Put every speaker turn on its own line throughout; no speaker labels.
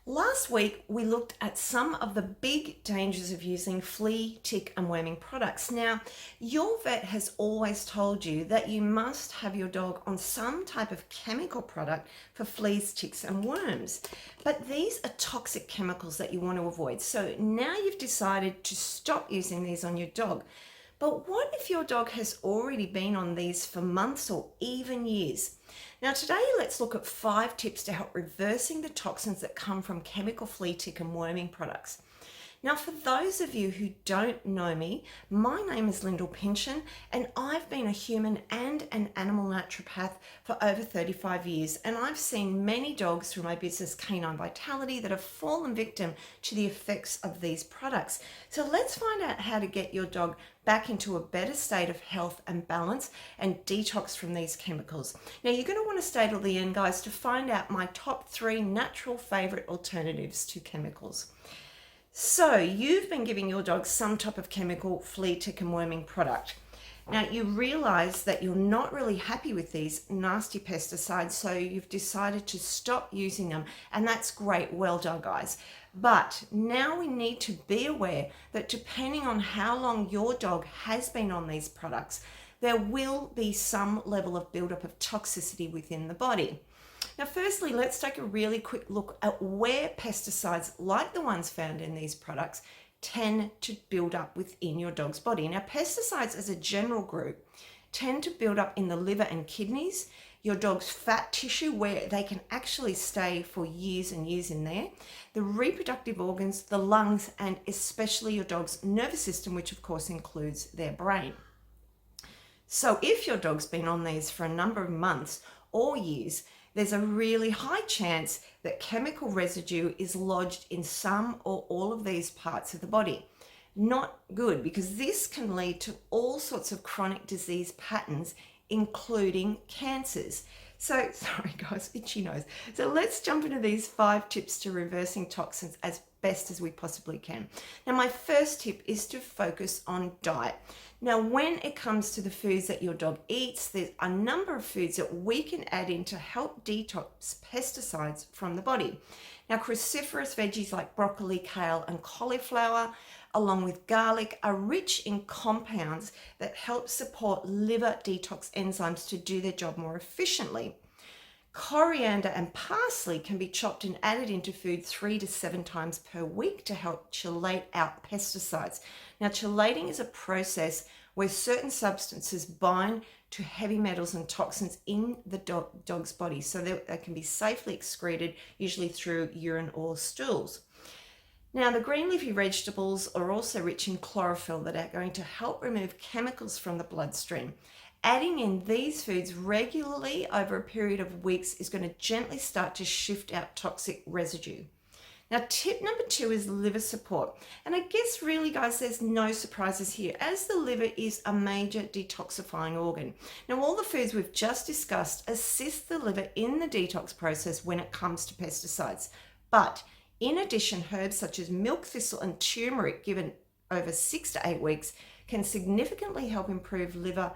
Last week, we looked at some of the big dangers of using flea, tick, and worming products. Now, your vet has always told you that you must have your dog on some type of chemical product for fleas, ticks, and worms. But these are toxic chemicals that you want to avoid. So now you've decided to stop using these on your dog. But what if your dog has already been on these for months or even years? Now today let's look at 5 tips to help reversing the toxins that come from chemical flea, tick and worming products. Now for those of you who don't know me, my name is Lyndall Pinchen and I've been a human and an animal naturopath for over 35 years, and I've seen many dogs through my business Canine Vitality that have fallen victim to the effects of these products. So let's find out how to get your dog back into a better state of health and balance and detox from these chemicals. Now you're going to want to stay till the end, guys, to find out my top 3 natural favorite alternatives to chemicals. So you've been giving your dog some type of chemical flea, tick and worming product. Now you realize that you're not really happy with these nasty pesticides, so you've decided to stop using them, and that's great. Well done, guys. But now we need to be aware that depending on how long your dog has been on these products, there will be some level of buildup of toxicity within the body. Now, firstly, let's take a really quick look at where pesticides, like the ones found in these products, tend to build up within your dog's body. Now, pesticides as a general group tend to build up in the liver and kidneys, your dog's fat tissue, where they can actually stay for years and years in there, the reproductive organs, the lungs, and especially your dog's nervous system, which of course includes their brain. So if your dog's been on these for a number of months or years, there's a really high chance that chemical residue is lodged in some or all of these parts of the body. Not good, because this can lead to all sorts of chronic disease patterns, including cancers. So, sorry guys, itchy nose. So let's jump into these 5 tips to reversing toxins as best as we possibly can. Now, my first tip is to focus on diet. Now, when it comes to the foods that your dog eats, there's a number of foods that we can add in to help detox pesticides from the body. Now, cruciferous veggies like broccoli, kale, and cauliflower, along with garlic, are rich in compounds that help support liver detox enzymes to do their job more efficiently. Coriander and parsley can be chopped and added into food 3 to 7 times per week to help chelate out pesticides. Now, chelating is a process where certain substances bind to heavy metals and toxins in the dog's body so that they can be safely excreted, usually through urine or stools. Now, the green leafy vegetables are also rich in chlorophyll that are going to help remove chemicals from the bloodstream. Adding in these foods regularly over a period of weeks is going to gently start to shift out toxic residue. Now, tip number 2 is liver support. And I guess really, guys, there's no surprises here, as the liver is a major detoxifying organ. Now, all the foods we've just discussed assist the liver in the detox process when it comes to pesticides. But in addition, herbs such as milk thistle and turmeric, given over 6 to 8 weeks, can significantly help improve liver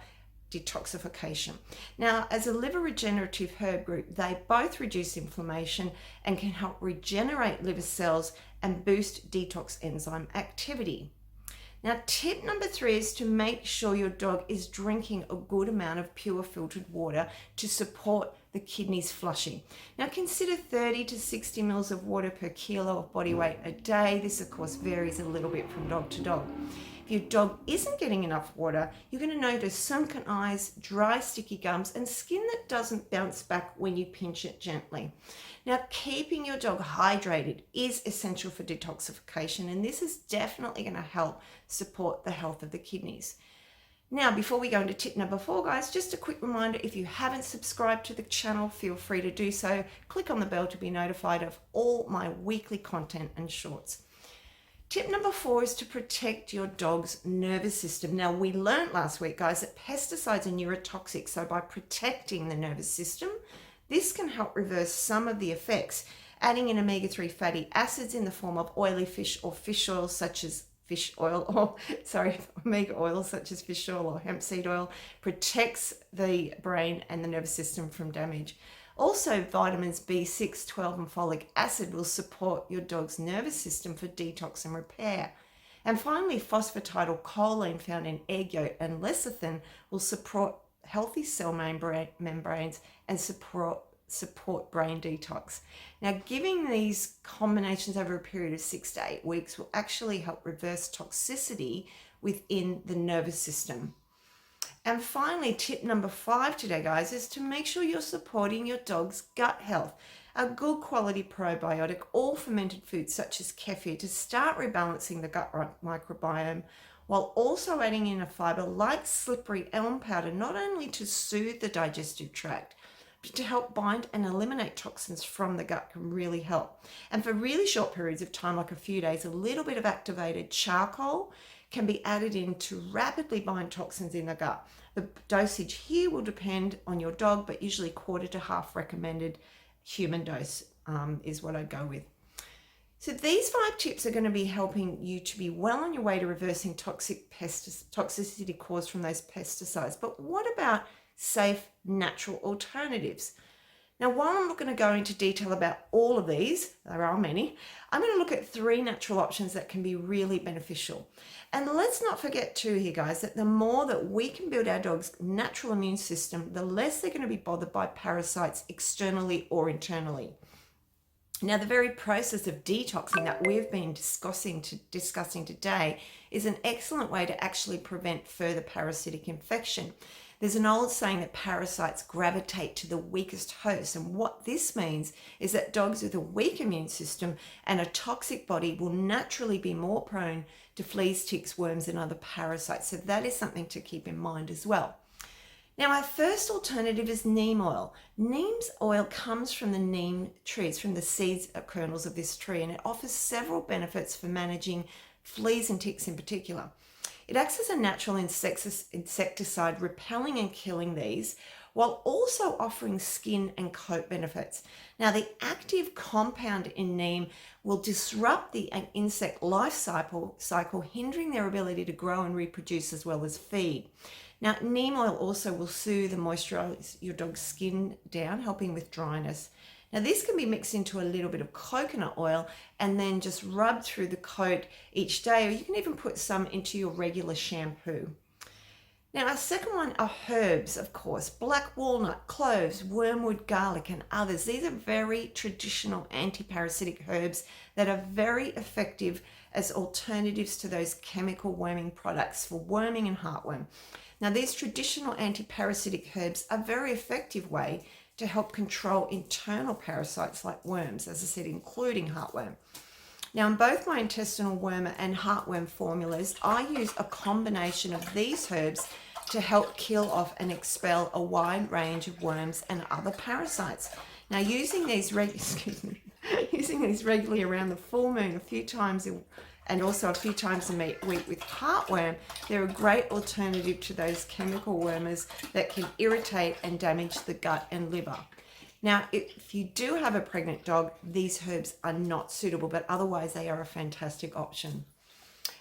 detoxification. Now, as a liver regenerative herb group, they both reduce inflammation and can help regenerate liver cells and boost detox enzyme activity. Now, tip number 3 is to make sure your dog is drinking a good amount of pure filtered water to support the kidneys flushing. Now, consider 30 to 60 mils of water per kilo of body weight a day. This, of course, varies a little bit from dog to dog. If your dog isn't getting enough water, you're going to notice sunken eyes, dry, sticky gums, and skin that doesn't bounce back when you pinch it gently. Now, keeping your dog hydrated is essential for detoxification, and this is definitely going to help support the health of the kidneys. Now, before we go into tip number 4, guys, just a quick reminder, if you haven't subscribed to the channel, feel free to do so. Click on the bell to be notified of all my weekly content and shorts. Tip number 4 is to protect your dog's nervous system. Now, we learned last week, guys, that pesticides are neurotoxic. So by protecting the nervous system, this can help reverse some of the effects. Adding in omega-3 fatty acids in the form of oily fish or fish oil such as omega oils such as fish oil or hemp seed oil protects the brain and the nervous system from damage. Also, vitamins B6, 12, and folic acid will support your dog's nervous system for detox and repair. And finally, phosphatidylcholine found in egg yolk and lecithin will support healthy cell membranes and support brain detox. Now, giving these combinations over a period of 6 to 8 weeks will actually help reverse toxicity within the nervous system. And finally, tip number 5 today, guys, is to make sure you're supporting your dog's gut health. A good quality probiotic, all fermented foods such as kefir, to start rebalancing the gut microbiome, while also adding in a fiber like slippery elm powder, not only to soothe the digestive tract, but to help bind and eliminate toxins from the gut can really help. And for really short periods of time, like a few days, a little bit of activated charcoal can be added in to rapidly bind toxins in the gut. The dosage here will depend on your dog, but usually quarter to half recommended human dose is what I'd go with. So these 5 tips are going to be helping you to be well on your way to reversing toxicity caused from those pesticides. But what about safe, natural alternatives? Now, while I'm not going to go into detail about all of these, there are many, I'm going to look at 3 natural options that can be really beneficial. And let's not forget too here, guys, that the more that we can build our dog's natural immune system, the less they're going to be bothered by parasites externally or internally. Now, the very process of detoxing that we've been discussing today is an excellent way to actually prevent further parasitic infection. There's an old saying that parasites gravitate to the weakest host, and what this means is that dogs with a weak immune system and a toxic body will naturally be more prone to fleas, ticks, worms, and other parasites. So that is something to keep in mind as well. Now, our first alternative is neem oil. Neem's oil comes from the neem trees, from the seeds or kernels of this tree, and it offers several benefits for managing fleas and ticks in particular. It acts as a natural insecticide, repelling and killing these, while also offering skin and coat benefits. Now, the active compound in neem will disrupt the insect life cycle, hindering their ability to grow and reproduce as well as feed. Now, neem oil also will soothe and moisturize your dog's skin down, helping with dryness. Now, this can be mixed into a little bit of coconut oil and then just rubbed through the coat each day, or you can even put some into your regular shampoo. Now, our second one are herbs, of course. Black walnut, cloves, wormwood, garlic, and others. These are very traditional anti-parasitic herbs that are very effective as alternatives to those chemical worming products for worming and heartworm. Now, these traditional anti-parasitic herbs are a very effective way to help control internal parasites like worms, as I said, including heartworm. Now, in both my intestinal worm and heartworm formulas, I use a combination of these herbs to help kill off and expel a wide range of worms and other parasites. Now, using these regularly around the full moon a few times and also a few times a week with heartworm, they're a great alternative to those chemical wormers that can irritate and damage the gut and liver. Now, if you do have a pregnant dog, these herbs are not suitable, but otherwise they are a fantastic option.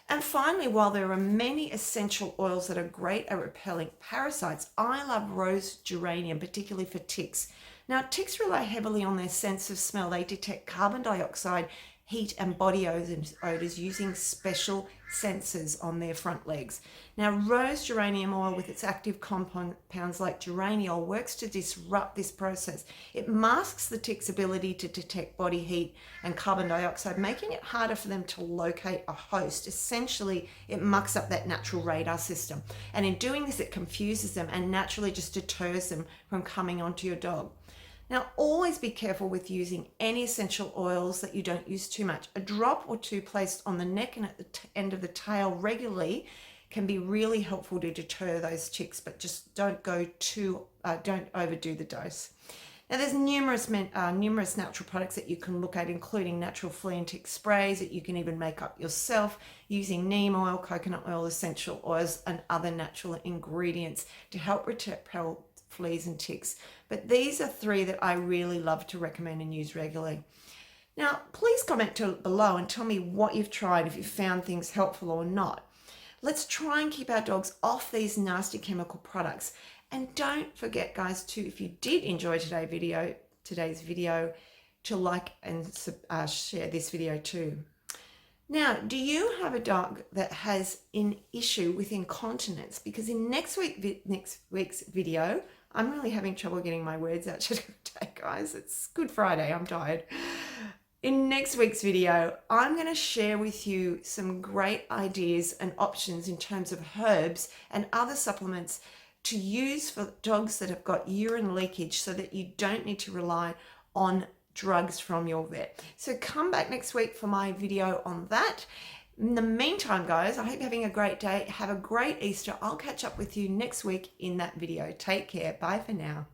And finally, while there are many essential oils that are great at repelling parasites, I love rose geranium, particularly for ticks. Now, ticks rely heavily on their sense of smell. They detect carbon dioxide, heat, and body odors using special sensors on their front legs. Now, rose geranium oil with its active compounds like geraniol works to disrupt this process. It masks the tick's ability to detect body heat and carbon dioxide, making it harder for them to locate a host. Essentially, it mucks up that natural radar system. And in doing this, it confuses them and naturally just deters them from coming onto your dog. Now, always be careful with using any essential oils that you don't use too much. A drop or two placed on the neck and at the end of the tail regularly can be really helpful to deter those ticks, but just don't overdo the dose. Now, there's numerous natural products that you can look at, including natural flea and tick sprays that you can even make up yourself using neem oil, coconut oil, essential oils, and other natural ingredients to help repel fleas and ticks. But these are 3 that I really love to recommend and use regularly. Now, please comment below and tell me what you've tried, if you found things helpful or not. Let's try and keep our dogs off these nasty chemical products. And don't forget, guys, too, if you did enjoy today's video, today's video to like and share this video too. Now, do you have a dog that has an issue with incontinence? Because in next week's video, I'm really having trouble getting my words out today, guys. It's Good Friday, I'm tired. In next week's video, I'm going to share with you some great ideas and options in terms of herbs and other supplements to use for dogs that have got urine leakage so that you don't need to rely on drugs from your vet. So come back next week for my video on that. In the meantime, guys, I hope you're having a great day. Have a great Easter. I'll catch up with you next week in that video. Take care. Bye for now.